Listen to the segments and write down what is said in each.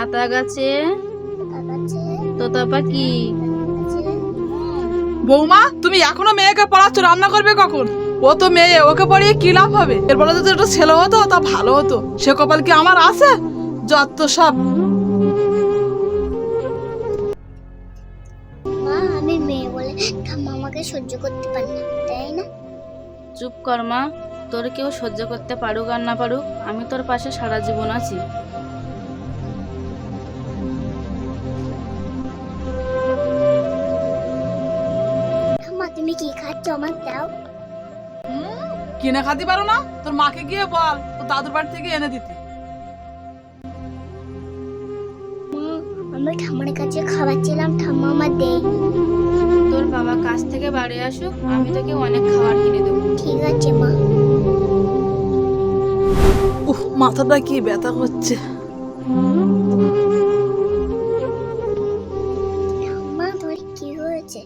আতা গাছে তোতা পাখি। বৌমা, তুমি এখনো মেয়েকে পড়াচ্ছ, রান্না করবে কখন? ও তো মেয়ে, ওকে পড়িয়ে কি লাভ হবে? এরপরে যদি একটা ছেলে হতো তা ভালো হতো। সে কপাল কি আমার আছে? যত সব। মা, আমি মেয়ে বলে ঠাম্মা আমাকে সহ্য করতে পারে না, তাই না? চুপ কর মা, তোর কেউ সহ্য করতে পারুক আর না পারুক, আমি তোর পাশে সারা জীবন আছি। ঠাম্মা, তুমি কি খাচ্ছ? আমার দাও। কিনে খাতে পারো না? তোর মাকে গিয়ে বল তোর দাদুর বাড়ি থেকে এনে দিতে। আমি ঠাম্মার কাছে খাবার ছিলাম, ঠাম্মা আমার দেয়নি। তোর বাবা কাজ থেকে বাড়ি আসুক, আমি তোকে অনেক খাবার কিনে দেবো। ঠিক আছে মা। মাথাটা কি ব্যথা করছে। ঠাম্মা, তোমার কি হয়েছে?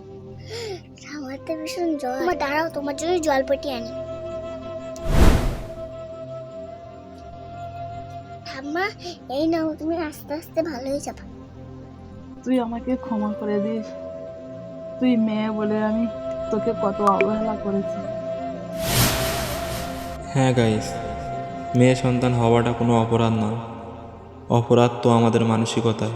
আমার তো ভীষণ জ্বর। মা দাঁড়াও, তোমার জন্য জল পটি আনি। ঠাম্মা, এই নাও, তুমি আস্তে আস্তে ভালো হয়ে যাবে। তুই আমাকে ক্ষমা করে দিস। তুই মেয়ে বলে আমি তোকে কত অবহেলা করেছি। হ্যাঁ গাইস, মেয়ে সন্তান হওয়াটা কোনো অপরাধ নয়, অপরাধ তো আমাদের মানসিকতায়।